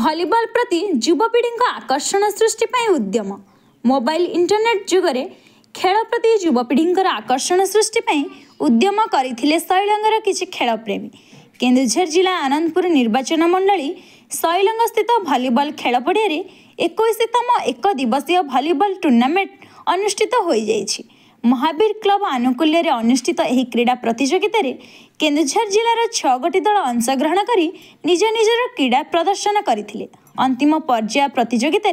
Volleyball प्रति युवपीढ़ी आकर्षण सृष्टि उद्यम मोबाइल इंटरनेट जुगरे खेल प्रति युवपीढ़ी आकर्षण सृष्टि उद्यम करथिले सैलंगर किछि खेल प्रेमी। केन्दुझर जिला आनंदपुर निर्वाचन मंडली सैलंग स्थित भलिबल खेल पड़िया 21तम एक दिवसीय भलिबल टूर्नामेंट अनुष्ठित हो जाइछि। महावीर क्लब आनुकूल्य अनुष्ठित यह क्रीड़ा प्रतियोगिता केन्दुझर जिलार 6 गोटी दल अंशग्रहण करी निज निजर क्रीड़ा प्रदर्शन करथिले। अंतिम पर्याय प्रतियोगिता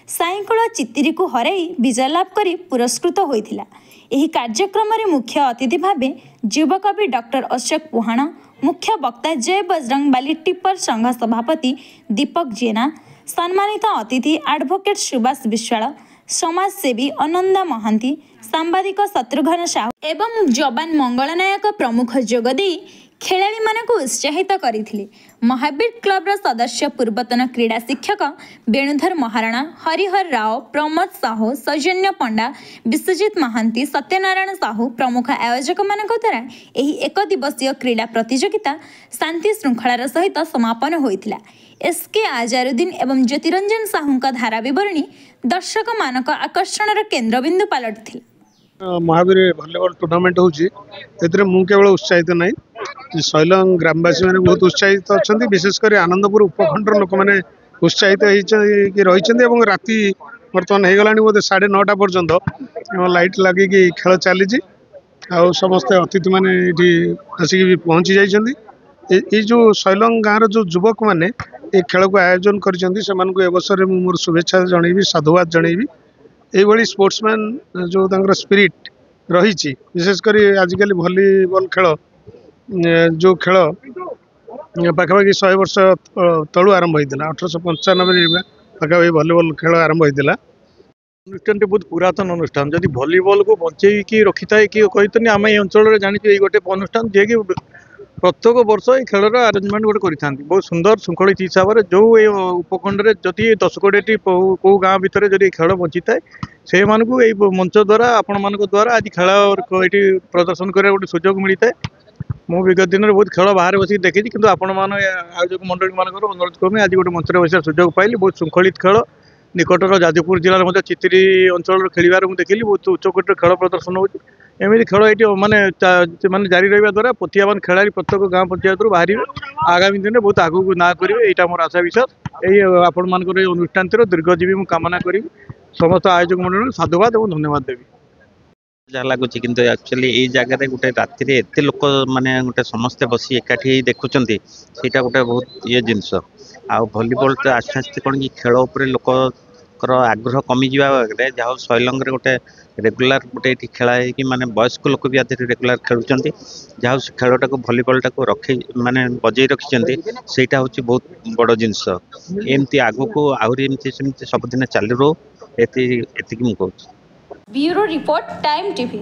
साईकुल चित्तिरी को हराई विजय लाभ करी पुरस्कृत होइथिला। एही कार्यक्रम में मुख्य अतिथि भावे युवकवि डॉक्टर अशोक पुहाण, मुख्य वक्ता जय बजरंग बाली टिप्पर संघ सभापति दीपक जेना, सम्मानित अतिथि एडवोकेट सुभाष विश्वाल, समाजसेवी अनंदा महांती, सांबादिक शत्रुघ्न साहू एवं जवान मंगल नायक प्रमुख जोगदे खेलाड़ी मानक उत्साहित करथिले। महावीर क्लब सदस्य पूर्वतन क्रीड़ा शिक्षक वेणुधर महाराणा, हरिहर राव, प्रमोद साहू, सौजन्य पंडा, विश्वजित महांती, सत्यनारायण साहू प्रमुख आयोजक मानक द्वारा यही एक दिवसीय क्रीड़ा प्रतियोगिता शांति श्रृंखलार सहित समापन होइथिला। एसके आजारुद्दीन एवं ज्योतिरंजन साहू धारा विवरणी दर्शक मानक आकर्षण केन्द्रबिंदु पलटि। महावीर भलिबल टूर्नामेंट होची मु केवल उत्साहित ना सैलंग ग्रामवासी मैंने बहुत उत्साहित अच्छा, विशेषकर आनंदपुर उपखंड लोक मैंने उत्साहित रही। राति बर्तमान हो गला बोधे 9:30 पर्यंत लाइट लगे खेल चली समस्त अतिथि मैंने आसिक पहुँची जाइए। जो सैलंग गाँव जो युवक मैंने ये खेल को आयोजन कर मोर शुभेच्छा जनइबी, साधुवाद जनइबी। यही स्पोर्ट्समैन जो स्पिरिट रही विशेषकर आजिकल भलिबल खेल जो खेल पाखापाखि 100 वर्ष तलु आरंभ होता 1895 पाखापाखि भलिबल खेल आरंभ होता। अनुष्ठान बहुत पुरातन अनुष्ठान जदि भलिबल को बचे रखी था कि कही आम ये अंचल जानी गोटे अनुष्ठान जे कि प्रत्येक वर्ष ये खेलर आरेंजमेंट गोटे करता बहुत सुंदर शृंखलित हिसाब से जो ये उपखंड में जदि 10-20 कौ गाँ भितर जब खेल बची थाए से मंच द्वारा आपण मान द्वारा आज खेल ये प्रदर्शन कर गोटे सुजोग मिलता है। मु विगत दिन में बहुत खेल बाहर बस देखी कि आपण मान आयोजक मंडली मान अनुरोध क्रमे आज गोटे मंच बसार सुजोग पाइली। बहुत शृंखलित खेल निकटर जाजपुर जिले में चित्तिरी अंचल खेलिबार देखिली बहुत उच्चकोटर खेल प्रदर्शन होती। एमती खेल ये माने जारी रहा द्वारा प्रतिभावान खेलाड़ी प्रत्येक गाँव पंचायत बाहर आगामी दिन में बहुत आगू ना करेंगे यहाँ मोर आशा विश्वास। यही आपण मान अनुष्ठान दीर्घजीवी मुझे कामना करी समस्त आयोजक मंडल साधुवाद और धन्यवाद देवी। जहाँ लगुच कि एक्चुअली ये जगह गोटे राति एत लोक मैंने गोटे समस्ते बसी एकाठी देखुं सीटा गोटे बहुत ये जिनस आ भलिबल तो आस्ते आस्ते कौन कि खेल उपर लोक आग्रह कमी जाए जहाँ सैलंग गोटे रेगुलर गोटे खेला कि माने वयस्क लोक भी आदि रेगुलर खेलुं जहाँ से खेलटा को भलिबलटा को रखे माने बजे रखी सेटा हूँ बहुत बड़ जिनस। एमती आगु को आहरी सबुदिन चालू रो एति मुझे कहूँ। Bureau report time TV.